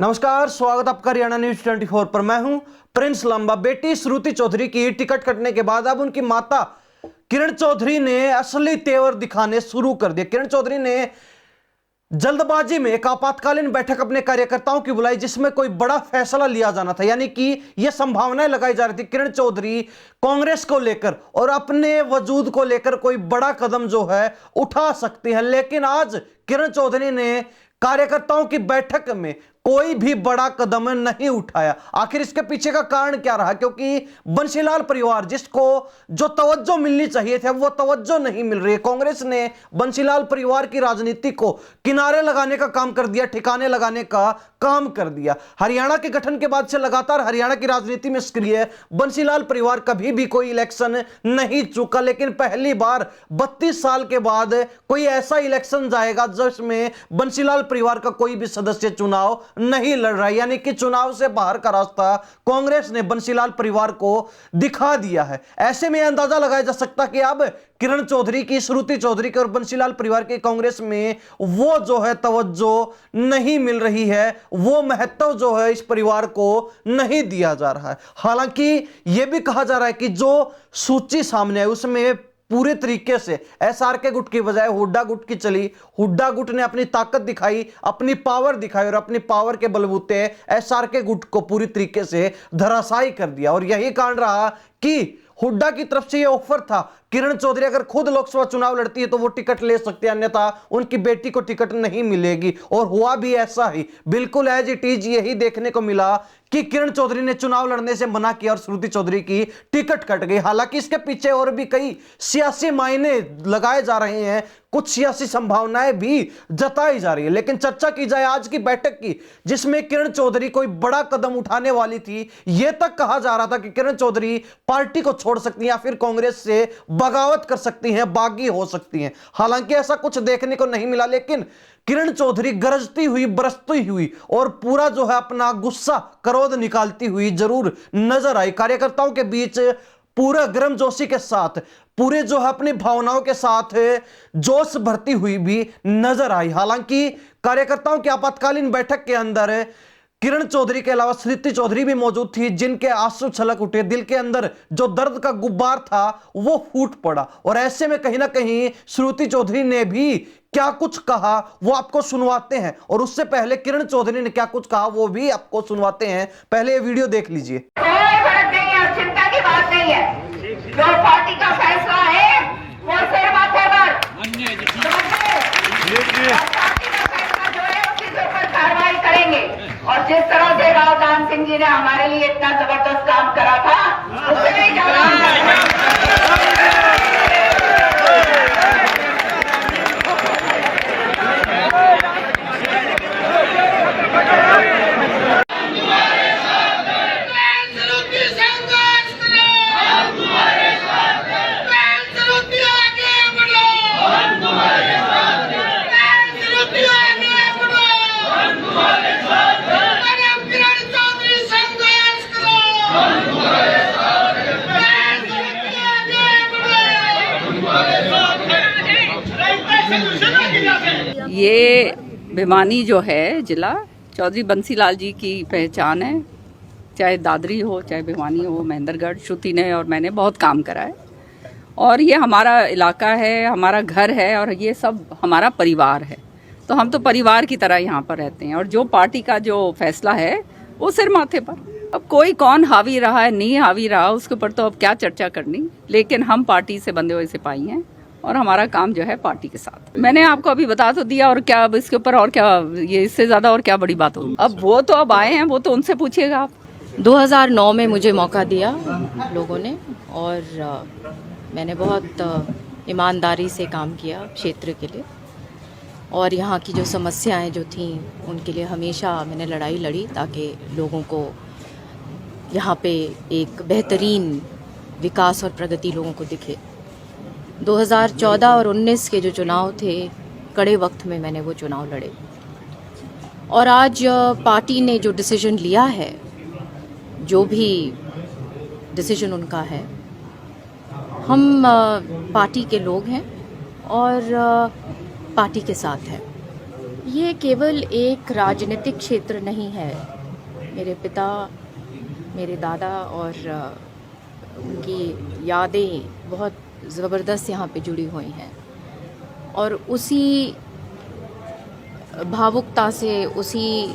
नमस्कार, स्वागत आपका हरियाणा न्यूज 24 पर। मैं हूं प्रिंस लांबा। बेटी श्रुति चौधरी की टिकट कटने के बाद अब उनकी माता किरण चौधरी ने असली तेवर दिखाने शुरू कर दिए। किरण चौधरी ने जल्दबाजी में एक आपातकालीन बैठक अपने कार्यकर्ताओं की बुलाई, जिसमें कोई बड़ा फैसला लिया जाना था। यानी कि यह संभावनाएं लगाई जा रही थी किरण चौधरी कांग्रेस को लेकर और अपने वजूद को लेकर कोई बड़ा कदम जो है उठा सकती है। लेकिन आज किरण चौधरी ने कार्यकर्ताओं की बैठक में कोई भी बड़ा कदम नहीं उठाया। आखिर इसके पीछे का कारण क्या रहा? क्योंकि बंसीलाल परिवार, जिसको जो तवज्जो मिलनी चाहिए थी, वो तवज्जो नहीं मिल रही है। कांग्रेस ने बंसीलाल परिवार की राजनीति को किनारे लगाने का काम कर दिया, ठिकाने लगाने का काम कर दिया। हरियाणा के गठन के बाद से लगातार हरियाणा की राजनीति में सक्रिय बंसीलाल परिवार कभी भी कोई इलेक्शन नहीं चुका, लेकिन पहली बार 32 साल के बाद कोई ऐसा इलेक्शन जाएगा जिसमें बंसीलाल परिवार का कोई भी सदस्य चुनाव नहीं लड़ रहा है। यानी कि चुनाव से बाहर का रास्ता कांग्रेस ने बंसीलाल परिवार को दिखा दिया है। ऐसे में अंदाजा लगाया जा सकता कि अब किरण चौधरी की, श्रुति चौधरी के और बंसीलाल परिवार के कांग्रेस में वो जो है तवज्जो नहीं मिल रही है, वो महत्व जो है इस परिवार को नहीं दिया जा रहा है। हालांकि यह भी कहा जा रहा है कि जो सूची सामने है उसमें पूरे तरीके से एसआरके गुट की बजाय हुड्डा गुट की चली। हुड्डा गुट ने अपनी ताकत दिखाई, अपनी पावर दिखाई और अपनी पावर के बलबूते एसआरके गुट को पूरी तरीके से धराशायी कर दिया। और यही कारण रहा कि हुड्डा की तरफ से यह ऑफर था, किरण चौधरी अगर खुद लोकसभा चुनाव लड़ती है तो वो टिकट ले सकती है, अन्यथा उनकी बेटी को टिकट नहीं मिलेगी। और हुआ भी ऐसा ही, बिल्कुल एज इट इज यही देखने को मिला कि किरण चौधरी ने चुनाव लड़ने से मना किया और श्रुति चौधरी की टिकट कट गई। हालांकि इसके पीछे और भी कई सियासी मायने लगाए जा रहे हैं, कुछ सियासी संभावनाएं भी जताई जा रही है। लेकिन चर्चा की जाए आज की बैठक की, जिसमें किरण चौधरी कोई बड़ा कदम उठाने वाली थी। यह तक कहा जा रहा था कि किरण चौधरी पार्टी को छोड़ सकती हैं या फिर कांग्रेस से बगावत कर सकती हैं, बागी हो सकती हैं। हालांकि ऐसा कुछ देखने को नहीं मिला, लेकिन किरण चौधरी गरजती हुई, बरसती हुई और पूरा जो है अपना गुस्सा, क्रोध निकालती हुई जरूर नजर आई। कार्यकर्ताओं के बीच पूरा गर्मजोशी के साथ, पूरे जो है अपनी भावनाओं के साथ जोश भरती हुई भी नजर आई। हालांकि कार्यकर्ताओं की आपातकालीन बैठक के अंदर किरण चौधरी के अलावा श्रुति चौधरी भी मौजूद थी, जिनके आंसू छलक उठे। दिल के अंदर जो दर्द का गुब्बार था वो फूट पड़ा। और ऐसे में कहीं ना कहीं श्रुति चौधरी ने भी क्या कुछ कहा वो आपको सुनवाते हैं, और उससे पहले किरण चौधरी ने क्या कुछ कहा वो भी आपको सुनवाते हैं। पहले ये वीडियो देख लीजिए। चिंता की बात नहीं है, जो पार्टी का फैसला है वो सिर माथे पर, पार्टी का फैसला जो है उसके ऊपर कार्रवाई करेंगे। और जिस तरह से रावदान सिंह जी ने हमारे लिए इतना जबरदस्त काम करा था, उससे नहीं जाना। ये भिवानी जो है जिला, चौधरी बंसीलाल जी की पहचान है। चाहे दादरी हो, चाहे भिवानी हो, महेंद्रगढ़, श्रुति ने और मैंने बहुत काम करा है। और ये हमारा इलाका है, हमारा घर है और ये सब हमारा परिवार है। तो हम तो परिवार की तरह यहाँ पर रहते हैं। और जो पार्टी का जो फैसला है वो सिर माथे पर। अब कोई कौन हावी रहा है, नहीं हावी रहा, उसके ऊपर तो अब क्या चर्चा करनी। लेकिन हम पार्टी से बंधे हुए सिपाही हैं और हमारा काम जो है पार्टी के साथ। मैंने आपको अभी बता तो दिया, और क्या अब इसके ऊपर और क्या, ये इससे ज्यादा और क्या बड़ी बात होगी। अब वो तो अब आए हैं, वो तो उनसे पूछिएगा आप। 2009 में मुझे मौका दिया लोगों ने, और मैंने बहुत ईमानदारी से काम किया क्षेत्र के लिए। और यहाँ की जो समस्याएं जो थीं उनके लिए हमेशा मैंने लड़ाई लड़ी, ताकि लोगों को यहाँ पे एक बेहतरीन विकास और प्रगति लोगों को दिखे। 2014 और 19 के जो चुनाव थे, कड़े वक्त में मैंने वो चुनाव लड़े। और आज पार्टी ने जो डिसीजन लिया है, जो भी डिसीजन उनका है, हम पार्टी के लोग हैं और पार्टी के साथ हैं। ये केवल एक राजनीतिक क्षेत्र नहीं है। मेरे पिता, मेरे दादा और उनकी यादें बहुत ज़बरदस्त यहाँ पे जुड़ी हुई हैं, और उसी भावुकता से, उसी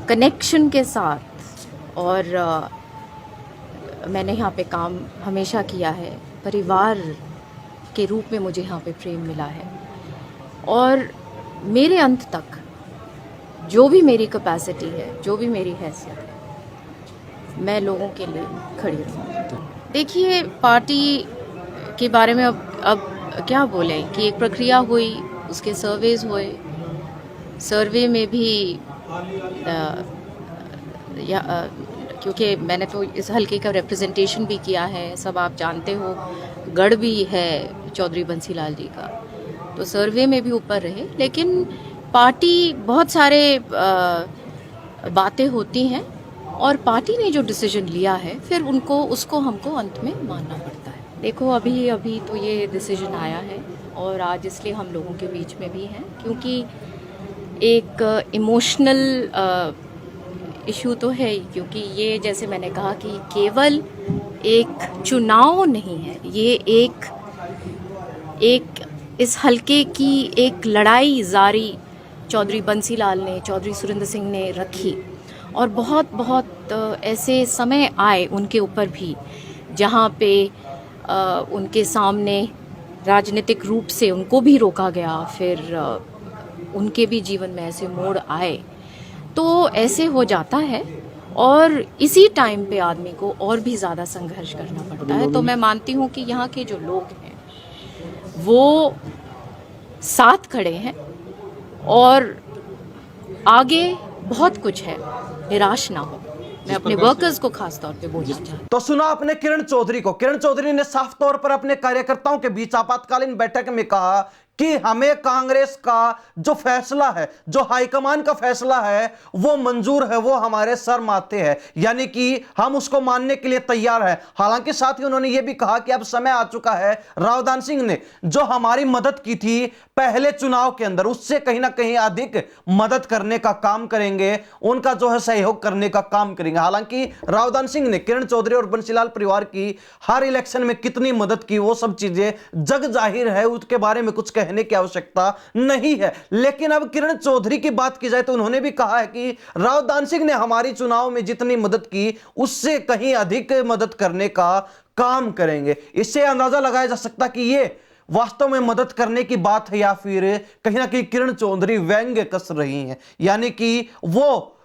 कनेक्शन के साथ, और मैंने यहाँ पे काम हमेशा किया है। परिवार के रूप में मुझे यहाँ पे प्रेम मिला है, और मेरे अंत तक जो भी मेरी कैपेसिटी है, जो भी मेरी हैसियत है, मैं लोगों के लिए खड़ी रहूँगी। देखिए, पार्टी के बारे में अब क्या बोले कि एक प्रक्रिया हुई, उसके सर्वेज हुए, सर्वे में भी क्योंकि मैंने तो इस हल्के का रिप्रेजेंटेशन भी किया है, सब आप जानते हो, गढ़ भी है चौधरी बंसी लाल जी का, तो सर्वे में भी ऊपर रहे। लेकिन पार्टी, बहुत सारे बातें होती हैं, और पार्टी ने जो डिसीजन लिया है फिर उसको हमको अंत में मानना पड़ता है। देखो, अभी तो ये डिसीजन आया है, और आज इसलिए हम लोगों के बीच में भी हैं क्योंकि एक इमोशनल इशू तो है ही, क्योंकि ये, जैसे मैंने कहा, कि केवल एक चुनाव नहीं है, ये एक इस हल्के की एक लड़ाई जारी चौधरी बंसी लाल ने, चौधरी सुरेंद्र सिंह ने रखी, और बहुत ऐसे समय आए उनके ऊपर भी जहाँ पे उनके सामने राजनीतिक रूप से उनको भी रोका गया, फिर उनके भी जीवन में ऐसे मोड़ आए, तो ऐसे हो जाता है, और इसी टाइम पे आदमी को और भी ज़्यादा संघर्ष करना पड़ता है। तो मैं मानती हूँ कि यहाँ के जो लोग हैं वो साथ खड़े हैं, और आगे बहुत कुछ है, निराश ना हो। मैं अपने वर्कर्स को खास तौर पे बोलना चाहती हूँ। तो सुना आपने किरण चौधरी को। किरण चौधरी ने साफ तौर पर अपने कार्यकर्ताओं के बीच आपातकालीन बैठक में कहा कि हमें कांग्रेस का जो फैसला है, जो हाईकमान का फैसला है, वो मंजूर है, वो हमारे सर माथे है, यानी कि हम उसको मानने के लिए तैयार है। हालांकि साथ ही उन्होंने ये भी कहा कि अब समय आ चुका है, रावदान सिंह ने जो हमारी मदद की थी पहले चुनाव के अंदर, उससे कहीं ना कहीं अधिक मदद करने का काम करेंगे, उनका जो है सहयोग करने का काम करेंगे। हालांकि रावदान सिंह ने किरण चौधरी और बंसीलाल परिवार की हर इलेक्शन में कितनी मदद की, वो सब चीजें जग जाहिर है, उसके बारे में कुछ कहने की आवश्यकता नहीं है। लेकिन अब किरण चौधरी की बात की जाए तो उन्होंने भी कहा है कि रावदान सिंह ने हमारी चुनाव में जितनी मदद की उससे कहीं अधिक मदद करने का काम करेंगे। इससे अंदाजा लगाया जा सकता कि ये वास्तव में मदद करने की बात है, या फिर कहीं ना कहीं किरण चौधरी व्यंग्य कस रही हैं, यानी कि वो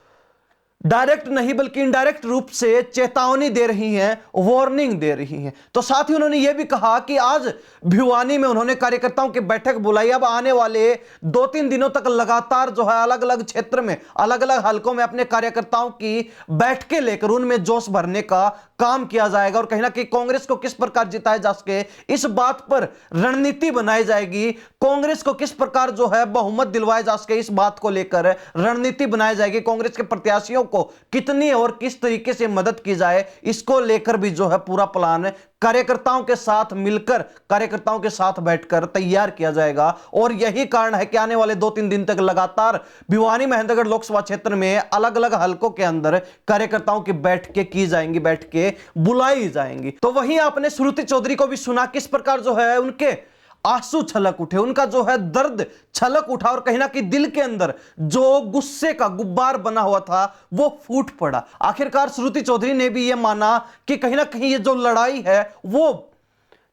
डायरेक्ट नहीं बल्कि इनडायरेक्ट रूप से चेतावनी दे रही हैं, वार्निंग दे रही हैं। तो साथ ही उन्होंने यह भी कहा कि आज भिवानी में उन्होंने कार्यकर्ताओं की बैठक बुलाई। अब आने वाले 2-3 दिनों तक लगातार जो है अलग अलग क्षेत्र में, अलग अलग हलकों में अपने कार्यकर्ताओं की बैठकें लेकर उनमें जोश भरने का काम किया जाएगा, और कहीं ना कहीं कांग्रेस को किस प्रकार जिताया जा सके इस बात पर रणनीति बनाई जाएगी। कांग्रेस को किस प्रकार जो है बहुमत दिलवाया जा सके इस बात को लेकर रणनीति बनाई जाएगी। कांग्रेस के प्रत्याशियों को कितनी और किस तरीके से मदद की जाए, इसको लेकर भी जो है पूरा प्लान कार्यकर्ताओं के साथ मिलकर, कार्यकर्ताओं के साथ बैठकर तैयार किया जाएगा। और यही कारण है कि आने वाले 2-3 दिन तक लगातार भिवानी महेंद्रगढ़ लोकसभा क्षेत्र में अलग अलग हलकों के अंदर कार्यकर्ताओं की बैठकें की जाएंगी, बैठकें बुलाई जाएंगी। तो वहीं आपने श्रुति चौधरी को भी सुना किस प्रकार जो है उनके आंसू छलक उठे, उनका जो है दर्द छलक उठा, और कहीं ना कहीं दिल के अंदर जो गुस्से का गुब्बार बना हुआ था वो फूट पड़ा। आखिरकार श्रुति चौधरी ने भी ये माना कि कहीं ना कहीं ये जो लड़ाई है वो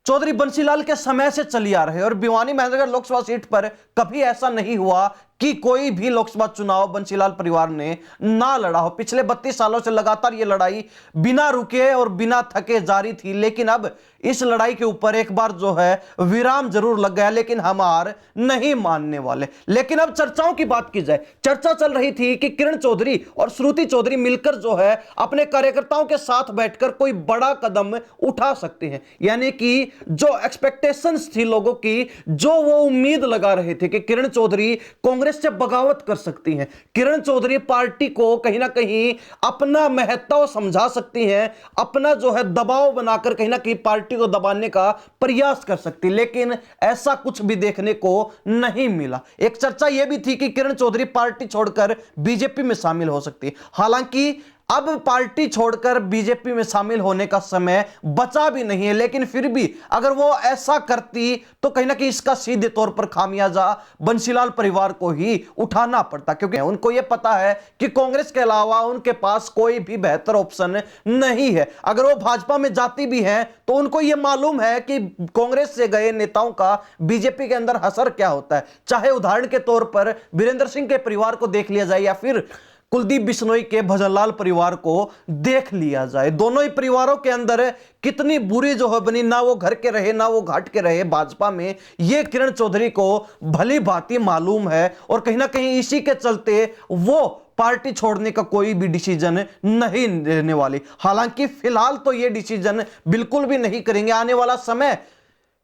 चौधरी बंसीलाल के समय से चली आ रही है, और भिवानी महेंद्रगढ़ लोकसभा सीट पर कभी ऐसा नहीं हुआ कि कोई भी लोकसभा चुनाव बंसीलाल परिवार ने ना लड़ा हो। पिछले 32 सालों से लगातार ये लड़ाई बिना रुके और बिना थके जारी थी, लेकिन अब इस लड़ाई के ऊपर एक बार जो है विराम जरूर लग गया, लेकिन हम हार नहीं मानने वाले। लेकिन अब चर्चाओं की बात की जाए, चर्चा चल रही थी कि किरण चौधरी और श्रुति चौधरी मिलकर जो है अपने कार्यकर्ताओं के साथ बैठकर कोई बड़ा कदम उठा सकते हैं, यानी कि जो एक्सपेक्टेशंस थी लोगों की, जो वो उम्मीद लगा रहे थे कि किरण चौधरी कांग्रेस कांग्रेस से बगावत कर सकती हैं। किरण चौधरी पार्टी को कहीं ना कहीं अपना महत्व समझा सकती हैं, अपना जो है दबाव बनाकर कहीं ना कहीं पार्टी को दबाने का प्रयास कर सकती, लेकिन ऐसा कुछ भी देखने को नहीं मिला। एक चर्चा यह भी थी कि किरण चौधरी पार्टी छोड़कर बीजेपी में शामिल हो सकती है। हालांकि अब पार्टी छोड़कर बीजेपी में शामिल होने का समय बचा भी नहीं है, लेकिन फिर भी अगर वो ऐसा करती तो कहीं ना कहीं इसका सीधे तौर पर खामियाजा बंसीलाल परिवार को ही उठाना पड़ता, क्योंकि उनको यह पता है कि कांग्रेस के अलावा उनके पास कोई भी बेहतर ऑप्शन नहीं है। अगर वो भाजपा में जाती भी हैं तो उनको यह मालूम है कि कांग्रेस से गए नेताओं का बीजेपी के अंदर असर क्या होता है। चाहे उदाहरण के तौर पर वीरेंद्र सिंह के परिवार को देख लिया जाए या फिर कुलदीप बिश्नोई के भजनलाल परिवार को देख लिया जाए, दोनों ही परिवारों के अंदर कितनी बुरी जो है बनी, ना वो घर के रहे ना वो घाट के रहे भाजपा में, ये किरण चौधरी को भली भांति मालूम है। और कहीं ना कहीं इसी के चलते वो पार्टी छोड़ने का कोई भी डिसीजन नहीं लेने वाली। हालांकि फिलहाल तो ये डिसीजन बिल्कुल भी नहीं करेंगे, आने वाला समय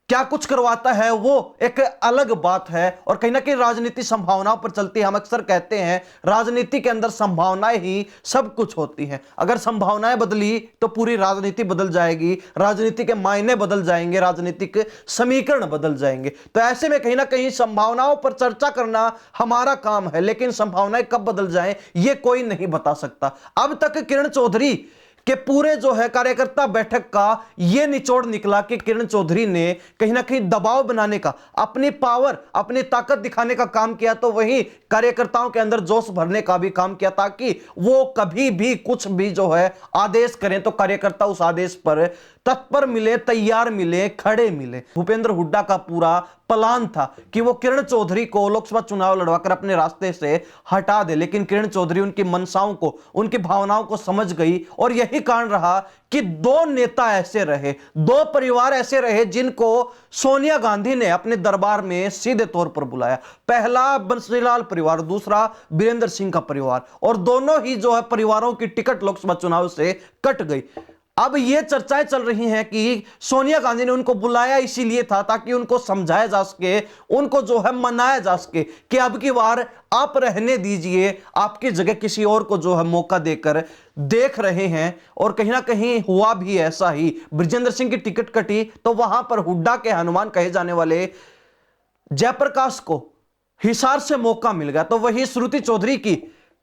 क्या कुछ करवाता है वो एक अलग बात है। और कहीं ना कहीं राजनीति संभावनाओं पर चलती है। हम अक्सर कहते हैं राजनीति के अंदर संभावनाएं ही सब कुछ होती हैं। अगर संभावनाएं बदली तो पूरी राजनीति बदल जाएगी, राजनीति के मायने बदल जाएंगे, राजनीतिक समीकरण बदल जाएंगे। तो ऐसे में कहीं ना कहीं संभावनाओं पर चर्चा करना हमारा काम है, लेकिन संभावनाएं कब बदल जाएं ये कोई नहीं बता सकता। अब तक किरण चौधरी कि पूरे जो है कार्यकर्ता बैठक का यह निचोड़ निकला कि किरण चौधरी ने कहीं ना कहीं दबाव बनाने का, अपनी पावर अपनी ताकत दिखाने का काम किया, तो वही कार्यकर्ताओं के अंदर जोश भरने का भी काम किया, ताकि वो कभी भी कुछ भी जो है आदेश करें तो कार्यकर्ता उस आदेश पर तत्पर मिले, तैयार मिले, खड़े मिले। भूपेंद्र हुड्डा का पूरा प्लान था कि वो किरण चौधरी को लोकसभा चुनाव लड़वाकर अपने रास्ते से हटा दे, लेकिन किरण चौधरी उनकी मनसाओं को, उनकी भावनाओं को समझ गई। और यही कारण रहा कि दो नेता ऐसे रहे, दो परिवार ऐसे रहे जिनको सोनिया गांधी ने अपने दरबार में सीधे तौर पर बुलाया। पहला बंसीलाल परिवार, दूसरा वीरेंद्र सिंह का परिवार, और दोनों ही जो है परिवारों की टिकट लोकसभा चुनाव से कट गई। अब ये चर्चाएं चल रही हैं कि सोनिया गांधी ने उनको बुलाया इसीलिए था ताकि उनको समझाया जा सके, उनको जो है मनाया जा सके कि अब की बार आप रहने दीजिए, आपकी जगह किसी और को जो है मौका देकर देख रहे हैं। और कहीं ना कहीं हुआ भी ऐसा ही। बृजेंद्र सिंह की टिकट कटी तो वहां पर हुड्डा के हनुमान कहे जाने वाले जयप्रकाश को हिसार से मौका मिल गया। तो वही श्रुति चौधरी की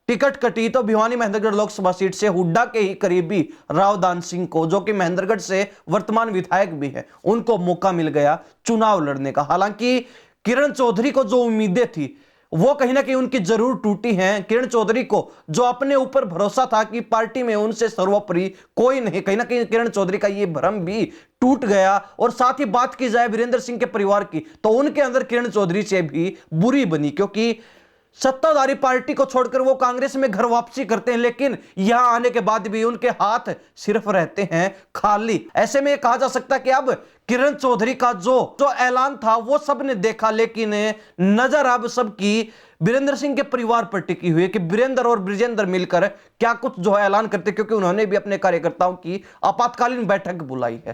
टिकट कटी तो भिवानी महेंद्रगढ़ लोकसभा सीट से हुड्डा के ही करीबी रावदान सिंह को, जो कि महेंद्रगढ़ से वर्तमान विधायक भी है, उनको मौका मिल गया चुनाव लड़ने का। हालांकि किरण चौधरी को जो उम्मीदें थी वो कहीं ना कहीं उनकी जरूर टूटी हैं। किरण चौधरी को जो अपने ऊपर भरोसा था कि पार्टी में उनसे सर्वोपरि कोई नहीं, कहीं ना कहीं किरण चौधरी का ये भ्रम भी टूट गया। और साथ ही बात की जाए वीरेंद्र सिंह के परिवार की, तो उनके अंदर किरण चौधरी से भी बुरी बनी, क्योंकि सत्ताधारी पार्टी को छोड़कर वो कांग्रेस में घर वापसी करते हैं, लेकिन यहां आने के बाद भी उनके हाथ सिर्फ रहते हैं खाली। ऐसे में कहा जा सकता है कि अब किरण चौधरी का जो ऐलान था वो सबने देखा, लेकिन नजर अब सबकी वीरेंद्र सिंह के परिवार पर टिकी हुई है कि वीरेंद्र और बृजेंद्र मिलकर क्या कुछ जो है ऐलान करते, क्योंकि उन्होंने भी अपने कार्यकर्ताओं की आपातकालीन बैठक बुलाई है।